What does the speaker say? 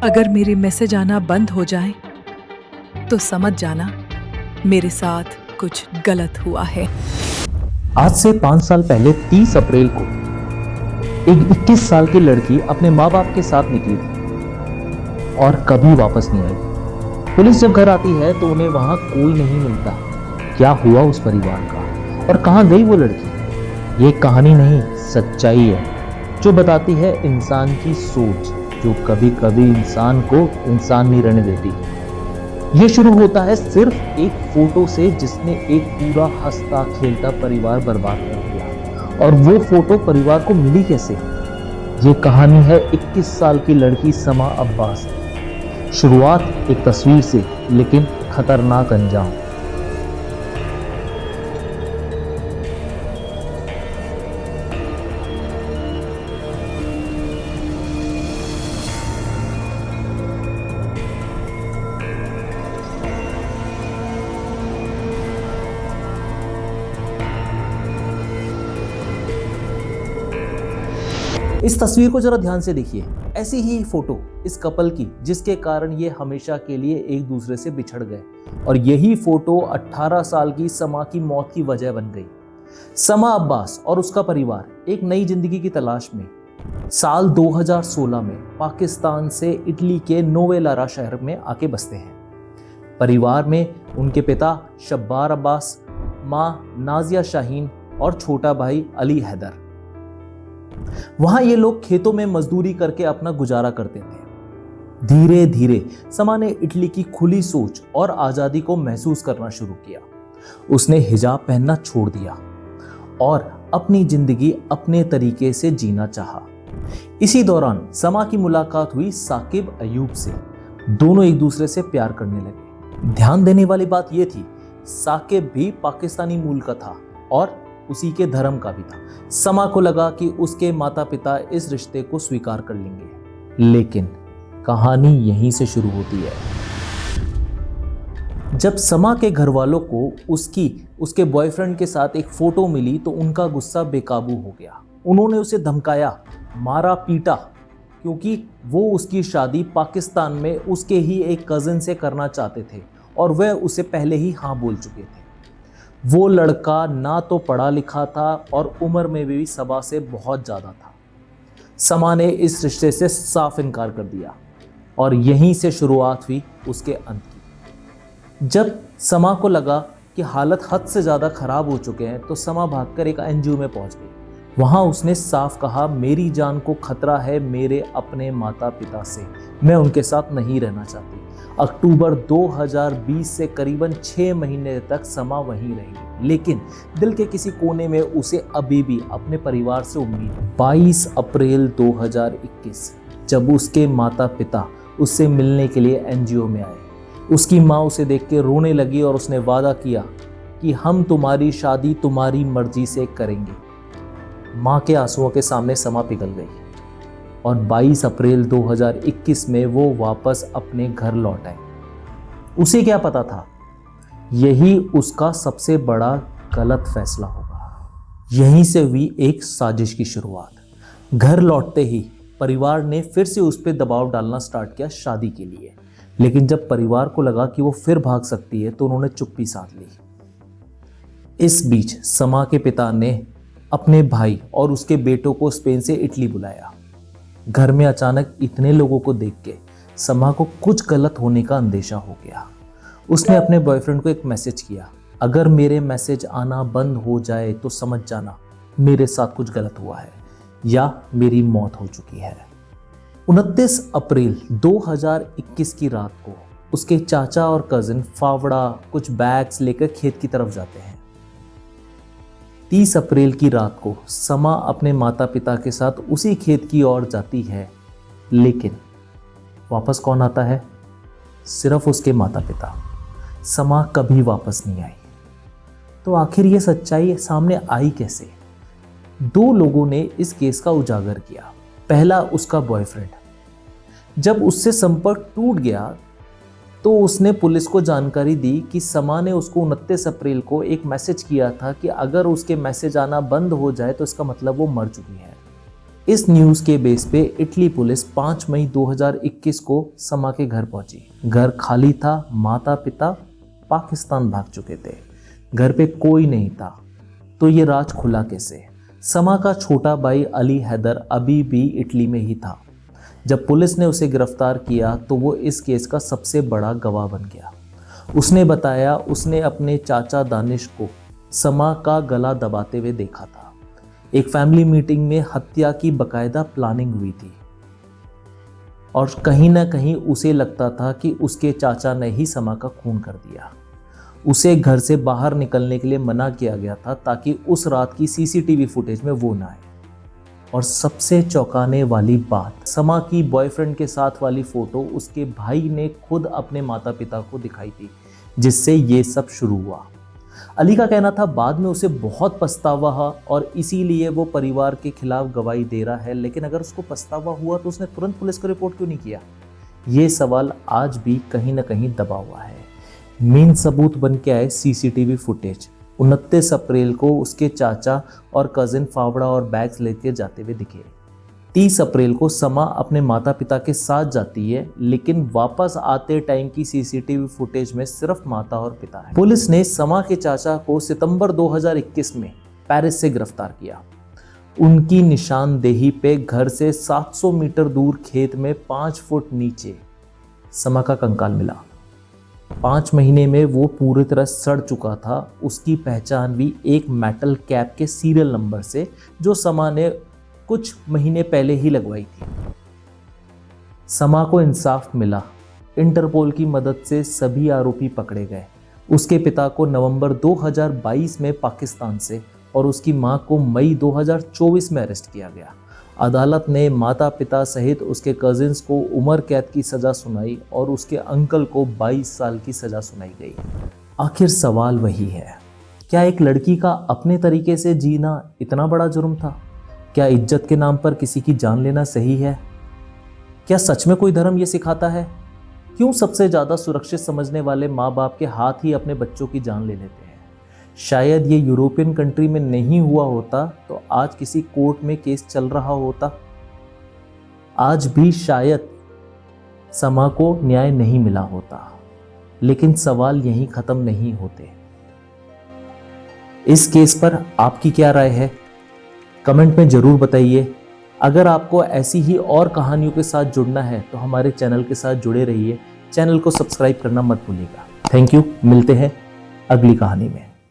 अगर मेरे मैसेज आना बंद हो जाए तो समझ जाना मेरे साथ कुछ गलत हुआ है। आज से 5 साल पहले 30 अप्रैल को एक 21 साल की लड़की अपने माँ बाप के साथ निकली थी और कभी वापस नहीं आई। पुलिस जब घर आती है तो उन्हें वहां कोई नहीं मिलता। क्या हुआ उस परिवार का और कहां गई वो लड़की? ये कहानी नहीं, सच्चाई है जो बताती है इंसान की सोच, जो कभी कभी इंसान को इंसान नहीं रहने देती। ये शुरू होता है सिर्फ एक फोटो से जिसने एक पूरा हंसता खेलता परिवार बर्बाद कर दिया। और वो फोटो परिवार को मिली कैसे? ये कहानी है 21 साल की लड़की समा अब्बास की। शुरुआत एक तस्वीर से, लेकिन खतरनाक अंजाम। इस तस्वीर को जरा ध्यान से देखिए। ऐसी ही फोटो इस कपल की जिसके कारण ये हमेशा के लिए एक दूसरे से बिछड़ गए। और यही फोटो 18 साल की समा की मौत की वजह बन गई। समा अब्बास और उसका परिवार एक नई जिंदगी की तलाश में साल 2016 में पाकिस्तान से इटली के नोवेलारा शहर में आके बसते हैं। परिवार में उनके पिता शब्बार अब्बास, माँ नाजिया शाहीन और छोटा भाई अली हैदर। वहां ये लोग खेतों में मजदूरी करके अपना गुजारा करते थे। धीरे धीरे समा ने इटली की खुली सोच और आजादी को महसूस करना शुरू किया। उसने हिजाब पहनना छोड़ दिया और अपनी जिंदगी अपने तरीके से जीना चाहा। इसी दौरान समा की मुलाकात हुई साकिब अयूब से। दोनों एक दूसरे से प्यार करने लगे। ध्यान देने वाली बात यह थी, साकिब भी पाकिस्तानी मूल का था और उसी के धर्म का भी था। समा को लगा कि उसके माता पिता इस रिश्ते को स्वीकार कर लेंगे, लेकिन कहानी यहीं से शुरू होती है। जब समा के घर वालों को उसके बॉयफ्रेंड के साथ एक फोटो मिली तो उनका गुस्सा बेकाबू हो गया। उन्होंने उसे धमकाया, मारा, पीटा, क्योंकि वो उसकी शादी पाकिस्तान में उसके ही एक कजिन से करना चाहते थे और वह उसे पहले ही हाँ बोल चुके थे। वो लड़का ना तो पढ़ा लिखा था और उम्र में भी समा से बहुत ज़्यादा था। समा ने इस रिश्ते से साफ इनकार कर दिया और यहीं से शुरुआत हुई उसके अंत की। जब समा को लगा कि हालत हद से ज़्यादा ख़राब हो चुके हैं तो समा भागकर एक एनजीओ में पहुंच गई। वहाँ उसने साफ कहा, मेरी जान को खतरा है मेरे अपने माता पिता से, मैं उनके साथ नहीं रहना चाहती। अक्टूबर 2020 से करीबन 6 महीने तक समा वहीं रही, लेकिन दिल के किसी कोने में उसे अभी भी अपने परिवार से उम्मीद है। 22 अप्रैल 2021 जब उसके माता पिता उससे मिलने के लिए एनजीओ में आए, उसकी माँ उसे देख के रोने लगी और उसने वादा किया कि हम तुम्हारी शादी तुम्हारी मर्जी से करेंगे। माँ के आंसुओं के सामने समा पिघल गई और 22 अप्रैल 2021 में वो वापस अपने घर लौट आई। उसे क्या पता था, यही उसका सबसे बड़ा गलत फैसला होगा। यहीं से हुई एक साजिश की शुरुआत। घर लौटते ही परिवार ने फिर से उस पर दबाव डालना स्टार्ट किया शादी के लिए, लेकिन जब परिवार को लगा कि वो फिर भाग सकती है तो उन्होंने चुप्पी साध ली। इस बीच समा के पिता ने अपने भाई और उसके बेटों को स्पेन से इटली बुलाया। घर में अचानक इतने लोगों को देख के समा को कुछ गलत होने का अंदेशा हो गया। उसने अपने बॉयफ्रेंड को एक मैसेज किया, अगर मेरे मैसेज आना बंद हो जाए तो समझ जाना मेरे साथ कुछ गलत हुआ है या मेरी मौत हो चुकी है। 29 अप्रैल 2021 की रात को उसके चाचा और कजिन फावड़ा कुछ बैग्स लेकर खेत की तरफ जाते हैं। 30 अप्रैल की रात को समा अपने माता पिता के साथ उसी खेत की ओर जाती है, लेकिन वापस कौन आता है? सिर्फ उसके माता पिता। समा कभी वापस नहीं आई। तो आखिर ये सच्चाई सामने आई कैसे? 2 लोगों ने इस केस का उजागर किया। पहला उसका बॉयफ्रेंड। जब उससे संपर्क टूट गया तो उसने पुलिस को जानकारी दी कि समा ने उसको 29 अप्रैल को एक मैसेज किया था कि अगर उसके मैसेज आना बंद हो जाए तो इसका मतलब वो मर चुकी है। इस न्यूज़ के बेस पे इटली पुलिस 5 मई 2021 को समा के घर पहुंची। घर खाली था, माता पिता पाकिस्तान भाग चुके थे, घर पे कोई नहीं था। तो ये राज खुला कैसे? समा का छोटा भाई अली हैदर अभी भी इटली में ही था। जब पुलिस ने उसे गिरफ्तार किया तो वो इस केस का सबसे बड़ा गवाह बन गया। उसने बताया उसने अपने चाचा दानिश को समा का गला दबाते हुए देखा था। एक फैमिली मीटिंग में हत्या की बकायदा प्लानिंग हुई थी और कहीं ना कहीं उसे लगता था कि उसके चाचा ने ही समा का खून कर दिया। उसे घर से बाहर निकलने के लिए मना किया गया था ताकि उस रात की सीसीटीवी फुटेज में वो ना आए। और सबसे चौंकाने वाली बात, समा की बॉयफ्रेंड के साथ वाली फोटो उसके भाई ने खुद अपने माता पिता को दिखाई थी, जिससे ये सब शुरू हुआ। अली का कहना था बाद में उसे बहुत पछतावा हुआ और इसीलिए वो परिवार के खिलाफ गवाही दे रहा है। लेकिन अगर उसको पछतावा हुआ तो उसने तुरंत पुलिस को रिपोर्ट क्यों नहीं किया? ये सवाल आज भी कहीं ना कहीं दबा हुआ है। मेन सबूत बन के आए सीसीटीवी फुटेज। 29 अप्रैल को उसके चाचा और कजिन फावड़ा और बैग्स लेके जाते हुए दिखे। 30 अप्रैल को समा अपने माता पिता के साथ जाती है, लेकिन वापस आते टाइम की सीसीटीवी फुटेज में सिर्फ माता और पिता है। पुलिस ने समा के चाचा को सितंबर 2021 में पेरिस से गिरफ्तार किया। उनकी निशानदेही पे घर से 700 मीटर दूर खेत में 5 फुट नीचे समा का कंकाल मिला। 5 महीने में वो पूरी तरह सड़ चुका था। उसकी पहचान भी एक मेटल कैप के सीरियल नंबर से, जो समा ने कुछ महीने पहले ही लगवाई थी। समा को इंसाफ मिला। इंटरपोल की मदद से सभी आरोपी पकड़े गए। उसके पिता को नवंबर 2022 में पाकिस्तान से और उसकी मां को मई 2024 में अरेस्ट किया गया। अदालत ने माता पिता सहित उसके कजिन्स को उम्र कैद की सज़ा सुनाई और उसके अंकल को 22 साल की सज़ा सुनाई गई। आखिर सवाल वही है, क्या एक लड़की का अपने तरीके से जीना इतना बड़ा जुर्म था? क्या इज्जत के नाम पर किसी की जान लेना सही है? क्या सच में कोई धर्म ये सिखाता है? क्यों सबसे ज़्यादा सुरक्षित समझने वाले माँ बाप के हाथ ही अपने बच्चों की जान ले लेते हैं? शायद ये यूरोपियन कंट्री में नहीं हुआ होता तो आज किसी कोर्ट में केस चल रहा होता। आज भी शायद समा को न्याय नहीं मिला होता। लेकिन सवाल यहीं खत्म नहीं होते। इस केस पर आपकी क्या राय है? कमेंट में जरूर बताइए। अगर आपको ऐसी ही और कहानियों के साथ जुड़ना है तो हमारे चैनल के साथ जुड़े रहिए। चैनल को सब्सक्राइब करना मत भूलिएगा। Thank you. मिलते हैं अगली कहानी में।